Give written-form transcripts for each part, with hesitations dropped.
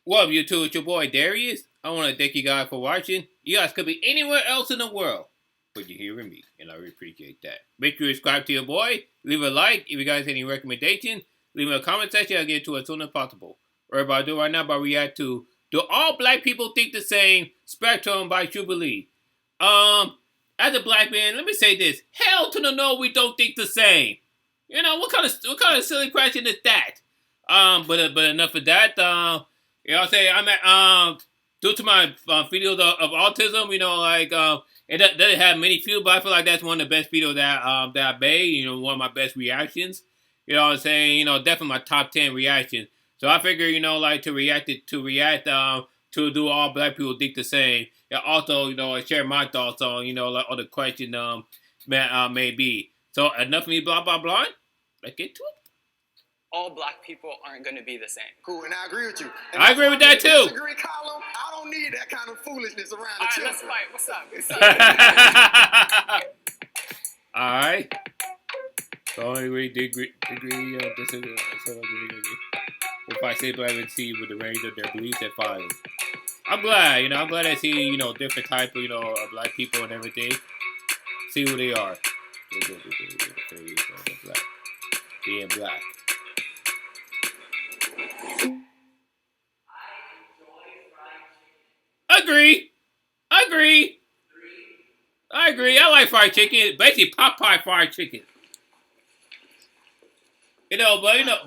What up, YouTube? It's your boy Darius. I want to thank you guys for watching. You guys could be anywhere else in the world, but you're hearing me, and I really appreciate that. Make sure you subscribe to your boy. Leave a like. If you guys have any recommendation, leave me a comment section. I'll get to it as soon as possible. What I'm about to do right now, but react to Do All Black People Think the Same? Spectrum by Jubilee. As a black man, let me say this. Hell to the no, we don't think the same. You know, what kind of silly question is that? But enough of that. You know what I'm saying? I'm at, due to my videos of autism, you know, like, it doesn't have many views, but I feel like that's one of the best videos that I made, you know, one of my best reactions. You know what I'm saying? You know, definitely my top 10 reactions. So I figure, you know, like, to react, to Do All Black People Think the Same. And also, you know, share my thoughts on, you know, like, all the question, may be. So, enough of me blah, blah, blah. Let's get to it. All black people aren't going to be the same. Cool, and I agree with you. I agree with that too. Disagree column. I don't need that kind of foolishness around the All right, children. let's fight. What's up? All right. So agree, disagree. If I say black and see with the range of their beliefs and values. I'm glad, you know, I see, you know, different type of, you know, of black people and everything. See who they are. Being black. Agree. I like fried chicken. Basically, Popeye fried chicken. You know, but you know,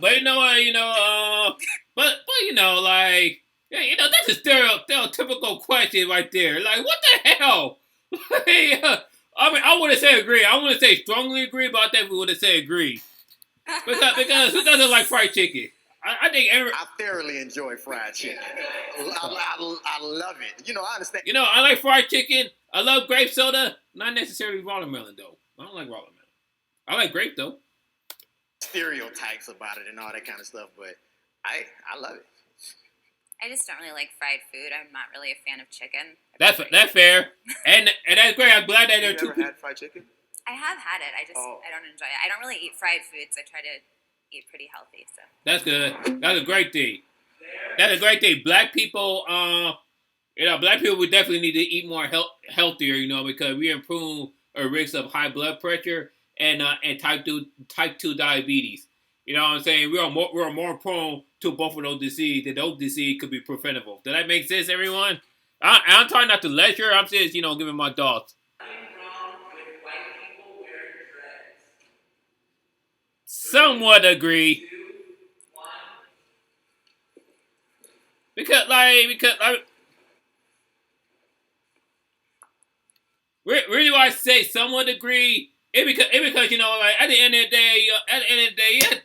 like, yeah, you know, that's a stereotypical question right there. Like, what the hell? I mean, I wouldn't say agree. I wouldn't say strongly agree, but I definitely would say agree. Because who doesn't like fried chicken? I think I thoroughly enjoy fried chicken. I love it. You know, I understand. You know, I like fried chicken. I love grape soda. Not necessarily watermelon, though. I don't like watermelon. I like grape, though. Stereotypes about it and all that kind of stuff, but I love it. I just don't really like fried food. I'm not really a fan of chicken. That's fair. and that's great. I'm glad that there are two people. You ever had fried chicken? I have had it. I don't enjoy it. I don't really eat fried foods. I try to eat pretty healthy. So that's good. That's a great thing. That's a great thing. Black people, you know, black people would definitely need to eat more healthier, you know, because we improve a risk of high blood pressure and type 2 diabetes. You know what I'm saying? We are more prone to both of those diseases. And those diseases could be preventable. Does that make sense, everyone? I'm trying not to lecture. I'm just, you know, giving my thoughts. Somewhat agree. Because really why I say somewhat agree, it because you know, like, at the end of the day, yeah,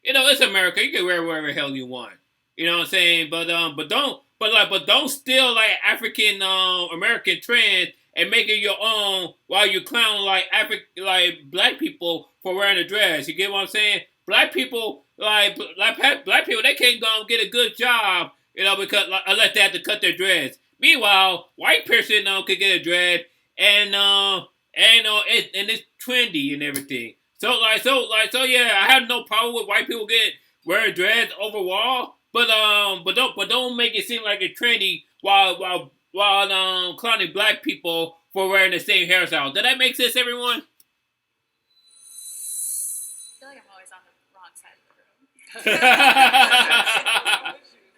you know, it's America. You can wear whatever the hell you want. You know what I'm saying? But don't steal like African American trends and make it your own while you clown like black people for wearing a dress. You get what I'm saying? Black people black people, they can't go and get a good job, you know, because unless they have to cut their dreads. Meanwhile, white person could get a dread and it's trendy and everything. So yeah, I have no problem with white people wearing dreads overall, but don't make it seem like it's trendy while clowning black people for wearing the same hairstyle. Does that make sense, everyone? I feel like I'm always on the wrong side of the room.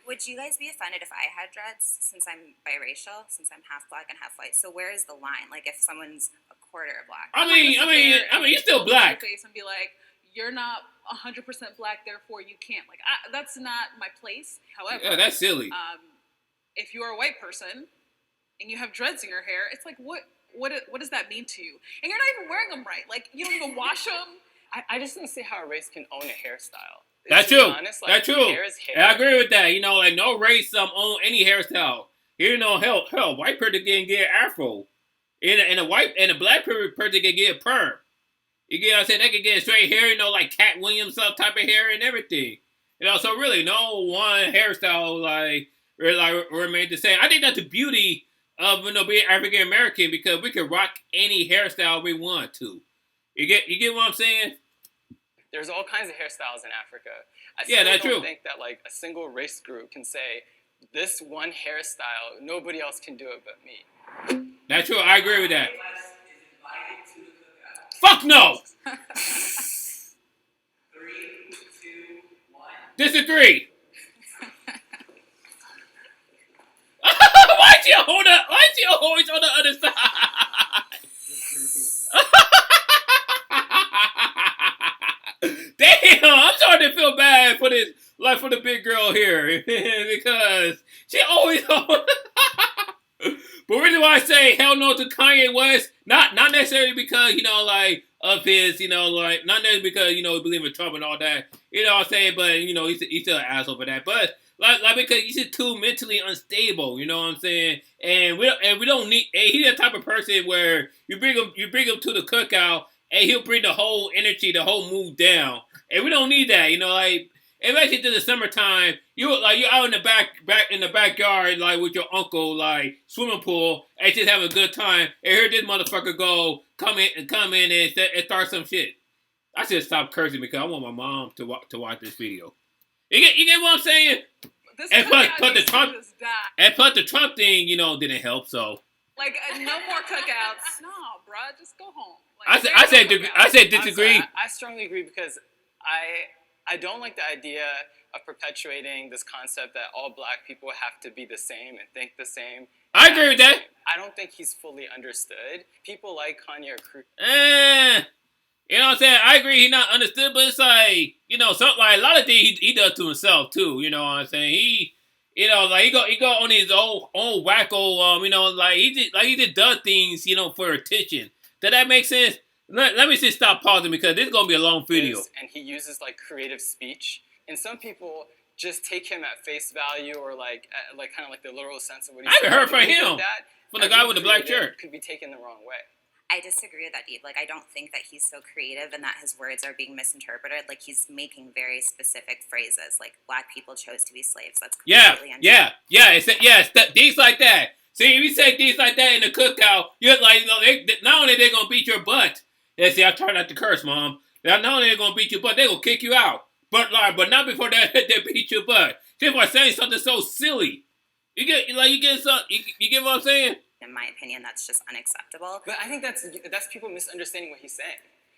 Would you guys be offended if I had dreads, since I'm biracial, since I'm half black and half white? So where is the line? Like, if someone's a quarter black? I mean, you're still black. Face and be like, you're not 100% black, therefore you can't. Like, that's not my place. However, yeah, that's silly. If you are a white person and you have dreads in your hair, it's like, what does that mean to you? And you're not even wearing them right. Like, you don't even wash them. I just don't see how a race can own a hairstyle. That's true. Honest, like, that's true. Hair is hair. And I agree with that. You know, like, no race own any hairstyle. You know, hell, white person can get afro, and a black person can get a perm. You get what I'm saying? They can get straight hair, you know, like Cat Williams type of hair and everything. You know, so really, no one hairstyle remain the same. I think that's the beauty of, you know, being African American, because we can rock any hairstyle we want to. You get what I'm saying? There's all kinds of hairstyles in Africa. I Yeah, that's don't true. think that like a single race group can say this one hairstyle, nobody else can do it but me. That's true. I agree with that. Fuck no. 3, 2, 1. Disagree. Why is she always on the other side? Damn, I'm starting to feel bad for this, like for the big girl here, because she always. But reason why I say hell no to Kanye West, not necessarily because like of his, like not necessarily because he believe in Trump and all that, what I'm saying, but he's still an asshole for that, but. Like because he's just too mentally unstable, you know what I'm saying? And we don't need. And he's the type of person where you bring him to the cookout, and he'll bring the whole energy, the whole mood down. And we don't need that, like especially to the summertime. You're out in the backyard, like with your uncle, like swimming pool, and just have a good time. And here this motherfucker come in and start some shit. I should stop cursing because I want my mom to watch this video. You get what I'm saying? And plus the Trump thing, didn't help. So like no more cookouts. No, bruh, just go home. I said disagree. I strongly agree because I don't like the idea of perpetuating this concept that all black people have to be the same and think the same. I agree with that. I don't think he's fully understood. People like Kanye are you know what I'm saying? I agree he's not understood, but it's like, something like a lot of things he does to himself too, you know what I'm saying? He like he go on his own wacko, like he just does things, for attention. Does that make sense? Let me just stop pausing because this is gonna be a long video. And he uses like creative speech, and some people just take him at face value or like kind of like the literal sense of what he's saying. I haven't heard from him. From the guy with the black shirt. Could be taken the wrong way. I disagree with that, Deep. Like, I don't think that he's so creative and that his words are being misinterpreted. Like, he's making very specific phrases, like black people chose to be slaves. That's completely untrue. Things like that. See, if you say things like that in the cookout, you're like, not only they're gonna beat your butt. Yeah, see, I try not to curse, Mom. Not only they're gonna beat your butt, they're gonna kick you out. But not before that they beat your butt. Just by saying something so silly. You get what I'm saying? In my opinion, that's just unacceptable. But I think that's people misunderstanding what he's saying.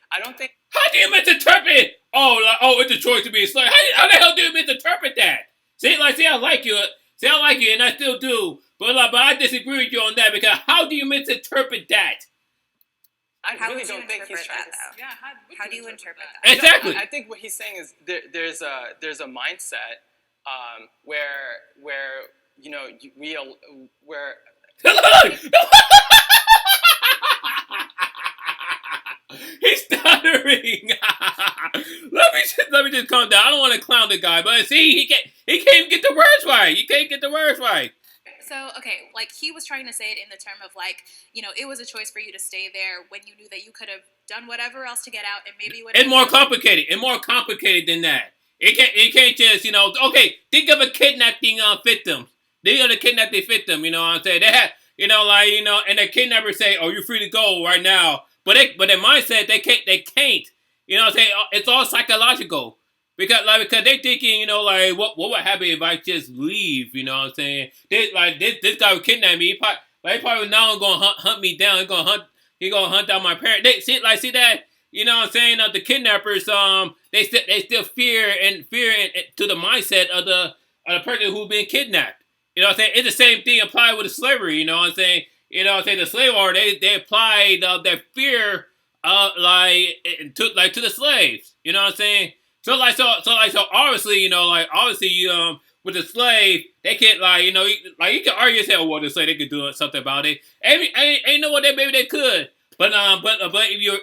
I don't think. How do you misinterpret? It's a choice to be a slave. How the hell do you misinterpret that? See, I like you, and I still do. But I disagree with you on that because how do you misinterpret that? I really don't think he's trying to. Yeah, how do you interpret that? Exactly. I think what he's saying is there's a mindset where where. He's stuttering. let me just calm down. I don't want to clown the guy, but see, he can't even get the words right. He can't get the words right. So, okay, like he was trying to say it in the term of like, it was a choice for you to stay there when you knew that you could have done whatever else to get out, and maybe it's more complicated. It's more complicated than that. It can't just okay. Think of a kidnapping victim. They are the kidnapping victim. You know what I'm saying? They have and the kidnappers say, "Oh, you're free to go right now." But their mindset, they can't. You know what I'm saying? It's all psychological. Because they thinking, what would happen if I just leave? You know what I'm saying? This guy would kidnap me. He probably now gonna hunt me down. He gonna hunt down my parents. See that? You know what I'm saying? The kidnappers, they still fear to the mindset of the person who's been kidnapped. You know what I'm saying? It's the same thing applied with the slavery. You know what I'm saying? The slave owner, they applied their fear to the slaves. You know what I'm saying? So obviously, with the slave, they can't you can argue and say, oh, well, the slave, they could do something about it. Ain't no way that maybe they could. But if you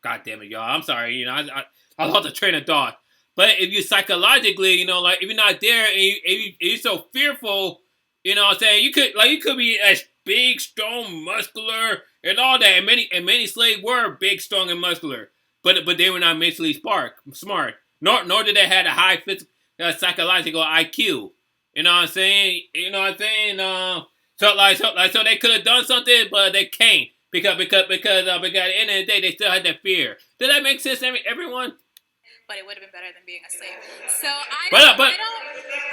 God damn it, y'all. I'm sorry. I lost the train of thought. But if you psychologically, if you're not there and you're so fearful, you know what I'm saying? You could be as big, strong, muscular, and all that. And many slaves were big, strong, and muscular. But they were not mentally smart. Nor did they have a high psychological IQ. You know what I'm saying? So they could have done something, but they can't because at the end of the day they still had that fear. Does that make sense, everyone? but it would have been better than being a slave. So I But don't.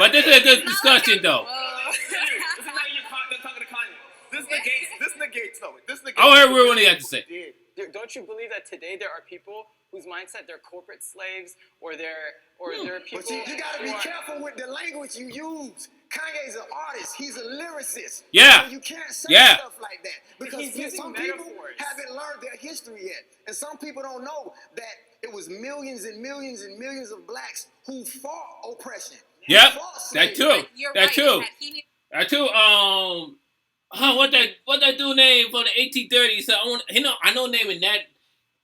but this is a good discussion though. Whoa. This is not your talking to Kanye. This negates though. This negates. I want to hear what he has to say. Don't you believe that today there are people whose mindset they're corporate slaves or they're people? But you gotta be who are- careful with the language you use. Kanye's an artist. He's a lyricist. Yeah. So you can't say Yeah. stuff like that because He's using some people metaphors. haven't learned their history yet, and some people don't know that it was millions and millions and millions of blacks who fought oppression. who Yep, fought that slavery. too. You're That right. too. That he needs That too. What that dude name for the 1830s? So I know naming that.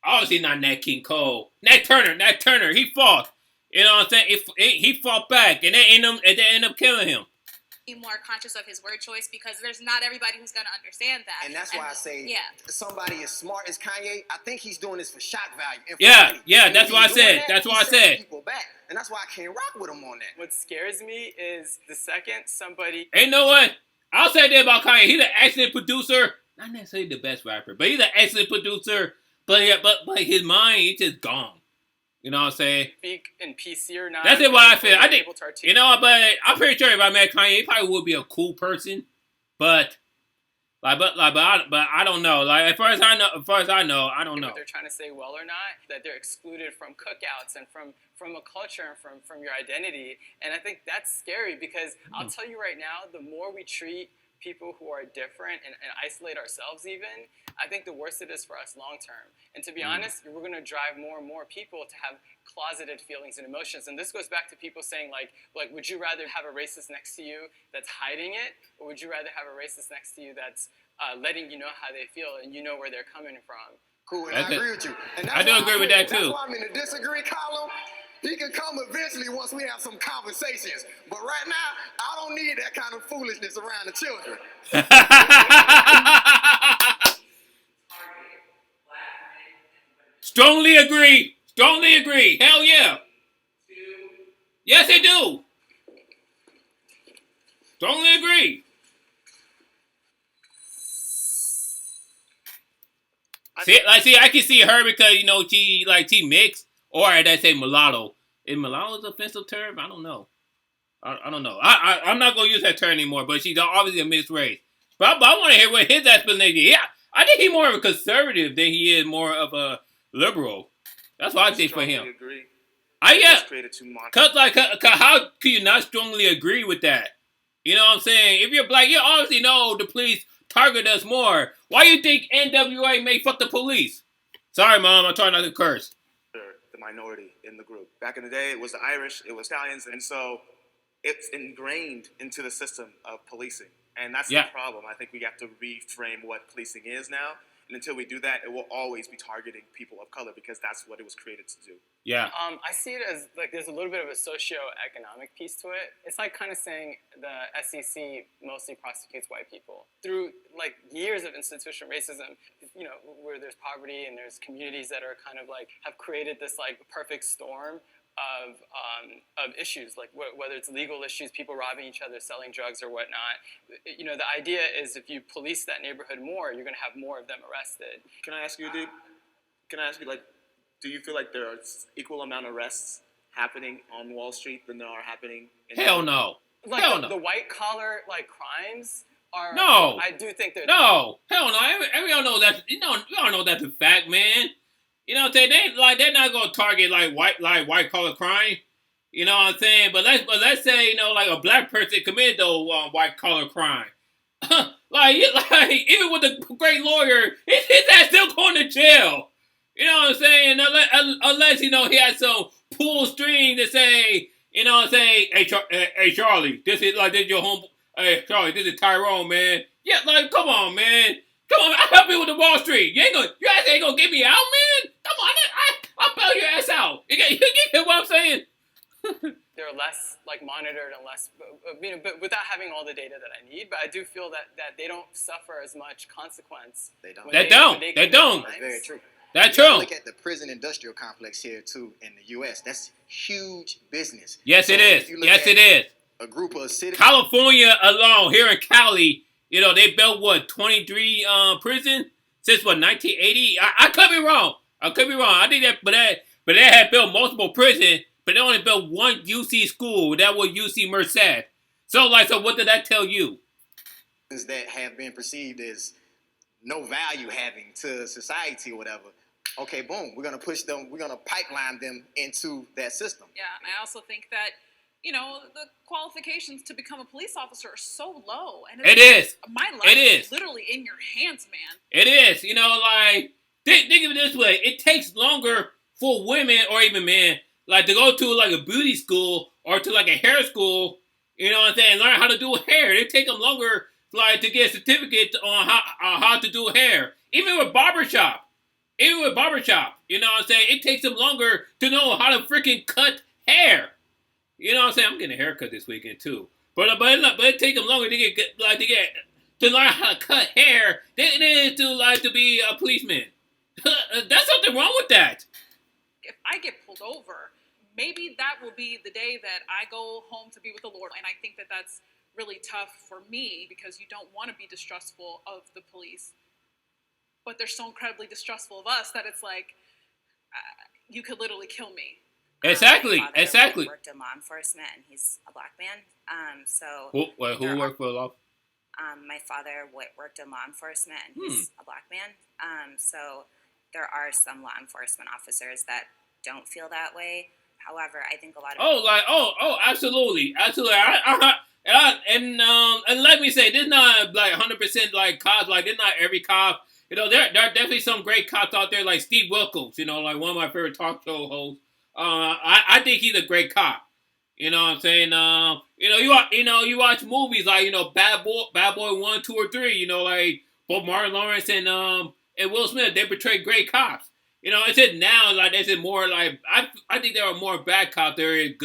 Obviously not Nat King Cole. Nat Turner. He fought. You know what I'm saying? He fought back, and they end up killing him. be more conscious of his word choice because there's not everybody who's going to understand that. And that's why I say somebody as smart as Kanye, I think he's doing this for shock value. And for money. Yeah, And that's if what I he's doing said. that, That's what he's I setting said. People back. And that's why I can't rock with him on that. What scares me is the second somebody. And you know what? I'll say that about Kanye. He's an excellent producer. Not necessarily the best rapper, but he's an excellent producer. But his mind, he's just gone. You know what I'm saying? Speak in PC or not. That's it. What I feel. I think. able to You know, but I'm pretty sure if I met Kanye, he probably would be a cool person. But I don't know. Like as far as I know, I don't know. What they're trying to say, well or not, that they're excluded from cookouts and from a culture and from your identity. And I think that's scary because I'll tell you right now, the more we treat people who are different and isolate ourselves even, I think the worse it is for us long term. And to be honest, we're going to drive more and more people to have closeted feelings and emotions. And this goes back to people saying like, would you rather have a racist next to you that's hiding it, or would you rather have a racist next to you that's letting you know how they feel and you know where they're coming from? Cool, and I agree with you. And that's I do why agree with that, That's too. why I'm in the disagree column. He can come eventually once we have some conversations. But right now, I don't need that kind of foolishness around the children. Strongly agree. Hell yeah. Yes, they do. Strongly agree. See, I can see her because she mixed, or I say mulatto. Is mulatto an offensive term? I don't know. I don't know. I'm not gonna use that term anymore. But she's obviously a mixed race. But I want to hear what his explanation. Yeah, I think he's more of a conservative than he is more of a liberal. That's what I think for him. Agree. Created too much. Cause how can you not strongly agree with that? You know what I'm saying? If you're black, you obviously know the police target us more. Why you think NWA may fuck the police? Sorry, Mom, I'm trying not to curse. The minority in the group. Back in the day, it was the Irish, it was Italians, and so it's ingrained into the system of policing. And that's the problem. I think we have to reframe what policing is now. And until we do that, it will always be targeting people of color because that's what it was created to do. Yeah. I see it as there's a little bit of a socio-economic piece to it. It's like kind of saying the SEC mostly prosecutes white people through years of institutional racism. Where there's poverty and there's communities that are kind of have created this perfect storm of issues, whether it's legal issues, people robbing each other, selling drugs or whatnot. The idea is if you police that neighborhood more, you're going to have more of them arrested. Can I ask you, dude? Do you feel like there are equal amount of arrests happening on Wall Street than there are happening in Hell no. Hell no. The white collar crimes are. No. I do think they're. No. Hell no. We all know that. We all know that's a fact, man. You know what I'm saying? They're not gonna target white collar crime. You know what I'm saying? But let's say a black person committed those white collar crime. Even with a great lawyer, his ass still going to jail. You know what I'm saying? Unless he has some pull string to say, hey Charlie, this is your home. Hey Charlie, this is Tyrone, man. Yeah, come on, man. Come on, I help you with the Wall Street. Your ass ain't gonna get me out, man. Come on, I'll bail your ass out. You get what I'm saying? They're less monitored and less, but without having all the data that I need. But I do feel that they don't suffer as much consequence. They don't. They don't. That's very true. That's You true. look at the prison industrial complex here too in the U.S. That's huge business. Yes, So it is. if you look Yes, at it is. A group of cities. California alone, here in Cali, they built 23 prison since 1980. I could be wrong. I think that, but they had built multiple prisons, but they only built one UC school. That was UC Merced. So what did that tell you? That have been perceived as no value having to society or whatever. Okay, boom, we're gonna push them, we're gonna pipeline them into that system. Yeah, I also think that, the qualifications to become a police officer are so low. And it is. My life is literally in your hands, man. It is. Think of it this way. It takes longer for women or even men, to go to, a beauty school or to, a hair school, learn how to do hair. It takes them longer, to get a certificate on how to do hair. Even with barbershop. It takes them longer to know how to freaking cut hair. I'm getting a haircut this weekend too. But it takes them longer to learn how to cut hair than it is to be a policeman. That's something wrong with that. If I get pulled over, maybe that will be the day that I go home to be with the Lord. And I think that that's really tough for me because you don't want to be distrustful of the police. But they're so incredibly distrustful of us that it's you could literally kill me. Exactly. My father worked in law enforcement, and he's a black man. Who worked for law? My father worked in law enforcement, and he's a black man. So there are some law enforcement officers that don't feel that way. However, I think a lot of absolutely. And let me say, this is not 100% cops. This not every cop. There are definitely some great cops out there, like Steve Wilkos. One of my favorite talk show hosts. I think he's a great cop. You know what I'm saying? You watch movies Bad Boy 1, 2, or 3. Both Martin Lawrence and Will Smith. They portray great cops. It's just now there's more I think there are more bad cops there is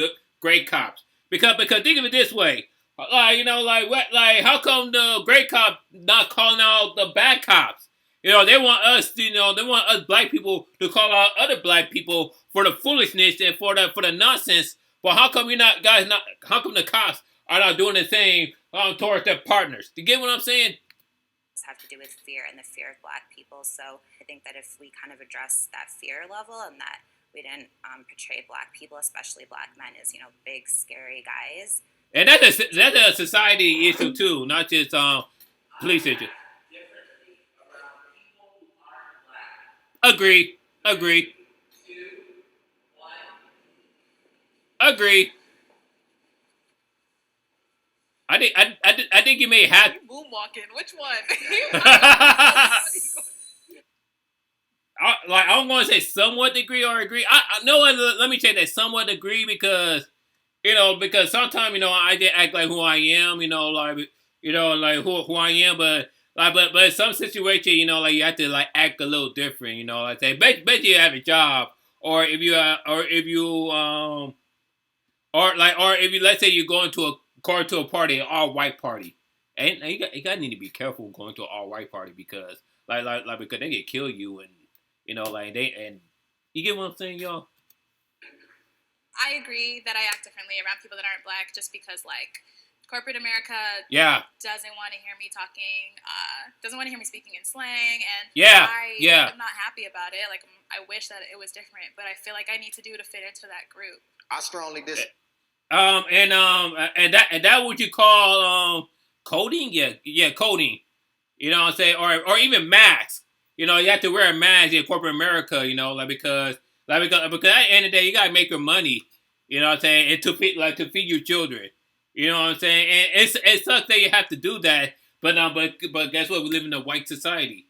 great cops because think of it this way. How come the great cop not calling out the bad cops? They want us, black people to call out other black people for the foolishness and for the nonsense. But how come how come the cops are not doing the same towards their partners? You get what I'm saying? Have to do with fear and the fear of black people. So I think that if we kind of address that fear level and that we didn't portray black people, especially black men, as big scary guys. And that's a society issue too, not just police issue. Agreed. 2, 1. Agreed. I think you may have moonwalking. Which one? I'm going to say somewhat agree or agree. I know. Let me change that. Somewhat agree because sometimes I did act like who I am. Who I am, but in some situation, you have to act a little different. Say bet you have a job, or if you let's say you're going to a party, an all-white party, and you gotta need to be careful going to an all-white party because because they can kill you and you get what I'm saying, y'all. I agree that I act differently around people that aren't black just because corporate America doesn't want to hear me talking, doesn't want to hear me speaking in slang, and I'm not happy about it. I wish that it was different, but I feel like I need to do to fit into that group. I strongly disagree. And that what you call coding? Yeah, coding. You know what I'm saying? Or even masks. You have to wear a mask in corporate America, because at the end of the day you gotta make your money, you know what I'm saying, and to feed your children. You know what I'm saying? And it sucks that you have to do that, but guess what? We live in a white society.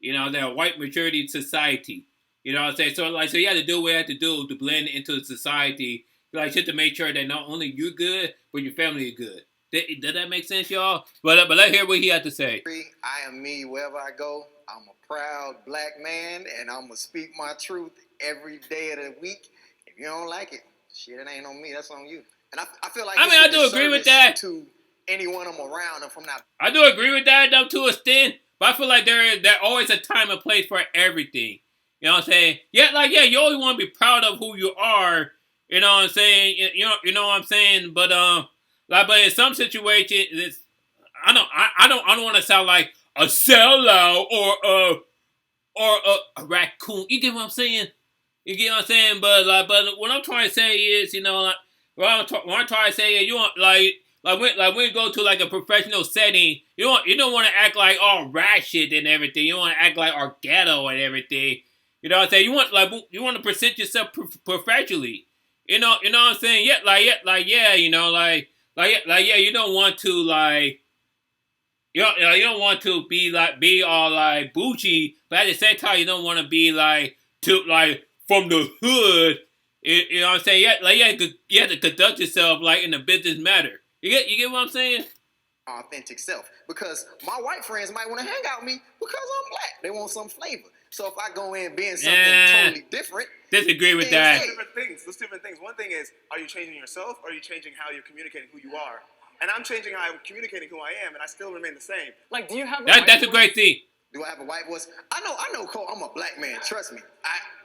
They're a white majority society. You know what I'm saying? So you have to do what you have to do to blend into society. Just to make sure that not only you're good, but your family is good. Does that make sense, y'all? But let's hear what he had to say. I am me wherever I go. I'm a proud black man, and I'm going to speak my truth every day of the week. If you don't like it, shit, it ain't on me. That's on you. And I feel like I do agree with that. To anyone I'm around, if I'm not. I do agree with that, though, to a extent. But I feel like there's always a time and place for everything. You know what I'm saying? Yeah, you always want to be proud of who you are. You know what I'm saying? You know what I'm saying? But but in some situations, I don't want to sound like a sellout or a raccoon. You get what I'm saying? You get what I'm saying? But what I'm trying to say is, you know, like what I'm trying to say is, you want like when you go to like a professional setting, you don't want to act like all ratchet and everything. You don't want to act like all ghetto and everything. You know what I'm saying? You want to present yourself professionally. You know what I'm saying? Yeah, you know, yeah, you don't want to like. You don't want to be all like bougie, but at the same time you don't want to be like from the hood. You know what I'm saying? You have to conduct yourself like in a business matter. You get what I'm saying? Authentic self, because my white friends might want to hang out with me because I'm black. They want some flavor. So if I go in being something totally different, disagree with that. There's different things. One thing is, are you changing yourself, or are you changing how you're communicating who you are? And I'm changing how I'm communicating who I am, and I still remain the same. Like, do you have that's a great thing. Do I have a white voice? I know, Cole, I'm a black man. Trust me.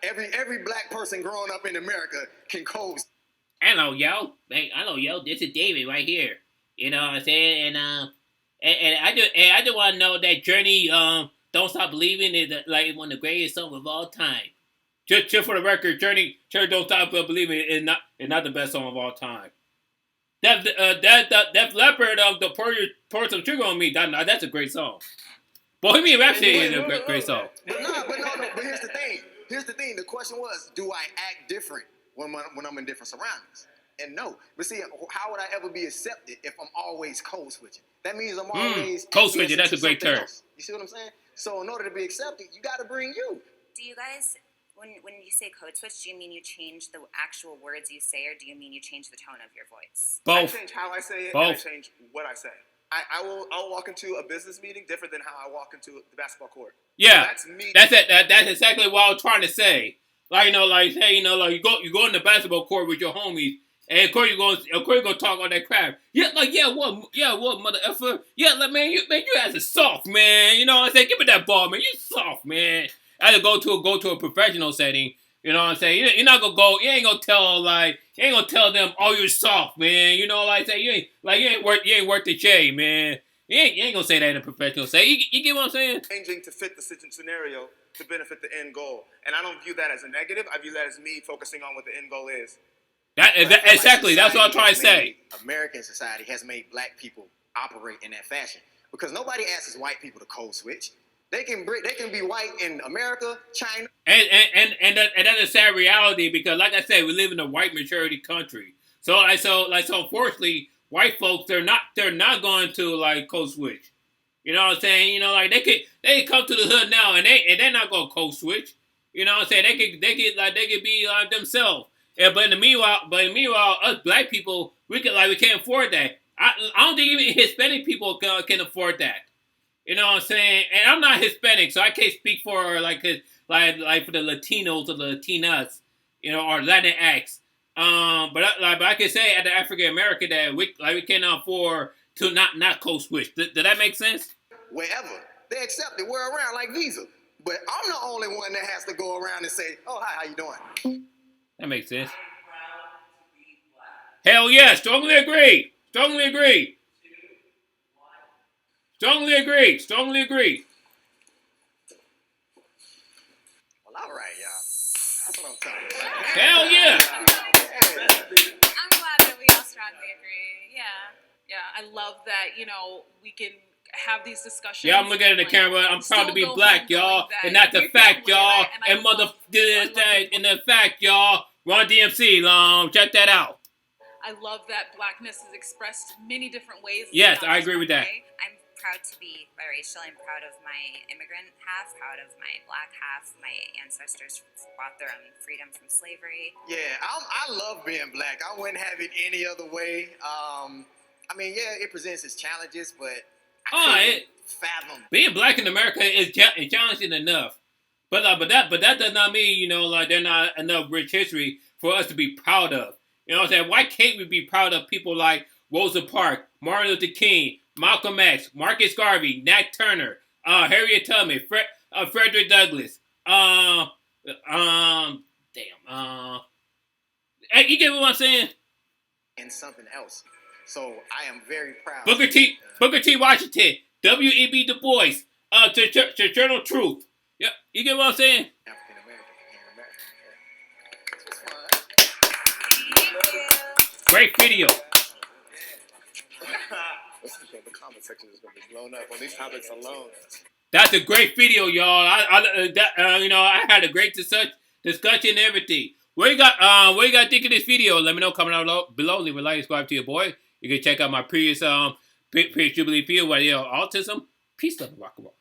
Every black person growing up in America can code. Hello, yo. This is David right here. You know what I'm saying? And I just want to know that Journey, Don't Stop Believing is like one of the greatest songs of all time. Just for the record, Journey, Don't Stop Believing is not the best song of all time. Def Leppard, the pour some sugar on me. That's a great song. Bohemian Rhapsody is a great song. But here's the thing. The question was, do I act different when I'm in different surroundings? And no. But see, how would I ever be accepted if I'm always code switching? That means I'm always code switching. That's a great term. Else. You see what I'm saying? So in order to be accepted, you got to bring you. Do you guys, when you say code switch, do you mean you change the actual words you say, or do you mean you change the tone of your voice? Both. I change how I say it, Both. and I change what I say. I'll walk into a business meeting different than how I walk into the basketball court. Yeah, so that's me. That's exactly what I was trying to say. Like, you know, like say, you know, like you go in the basketball court with your homies, and of course you gonna talk all that crap. What mother effer? Yeah, like man, you guys are soft, man. You know what I'm saying? Give me that ball, man. You soft, man. I had to go to a professional setting. You know what I'm saying? You're not gonna go. You ain't gonna tell them, oh, you're soft, man. You know, like say you ain't worth the J, man. You ain't gonna say that in a professional setting. You get what I'm saying? Changing to fit the scenario to benefit the end goal, and I don't view that as a negative. I view that as me focusing on what the end goal is. Exactly. That's what I'm trying to say. American society has made black people operate in that fashion because nobody asks white people to code switch. They can be white in America, China, and that's a sad reality because, like I said, we live in a white majority country. So unfortunately, white folks they're not going to like code switch. You know what I'm saying? You know, like they can come to the hood now and they're not gonna code switch. You know what I'm saying? They could be themselves. Yeah, but in the meanwhile, us black people we can't afford that. I don't think even Hispanic people can afford that. You know what I'm saying? And I'm not Hispanic, so I can't speak for like for the Latinos or the Latinas, you know, or Latinx. But I can say at the African American that we cannot afford to not code switch. Did that make sense? Wherever they accept it, we're around like Visa. But I'm the only one that has to go around and say, "Oh, hi, how you doing?" That makes sense. Hell yeah, strongly agree. Strongly agree. Strongly agree. Strongly agree. Well, all right, y'all. That's what I'm talking about. Hell yeah. I'm glad that we all strongly agree. Yeah, I love that. You know, we can have these discussions. Yeah, I'm looking at the camera. I'm proud to be black, y'all, and not the fact, y'all. And mother did that in the fact, y'all. Run DMC, check that out. I love that blackness is expressed many different ways. Yes, I agree with that. I'm proud to be biracial. I'm proud of my immigrant half, proud of my black half. My ancestors fought their own freedom from slavery. Yeah, I love being black. I wouldn't have it any other way. I mean, yeah, it presents its challenges, but I can't fathom. Being black in America is challenging enough. But that does not mean, you know, like there's not enough rich history for us to be proud of. You know what I'm saying? Why can't we be proud of people like Rosa Parks, Martin Luther King, Malcolm X, Marcus Garvey, Nat Turner, Harriet Tubman, Frederick Douglass, you get what I'm saying? And something else. So I am very proud. Booker T. Washington, W.E.B. Du Bois, Journal Truth. Yep, you get what I'm saying? African American in America. Great video. The comment section is going to be blown up on these topics alone. That's a great video, y'all. I had a great discussion and everything. What you got think of this video? Let me know. Comment down below. Leave a like, subscribe to your boy. You can check out my previous Jubilee video where autism. Peace, love, and rock and roll.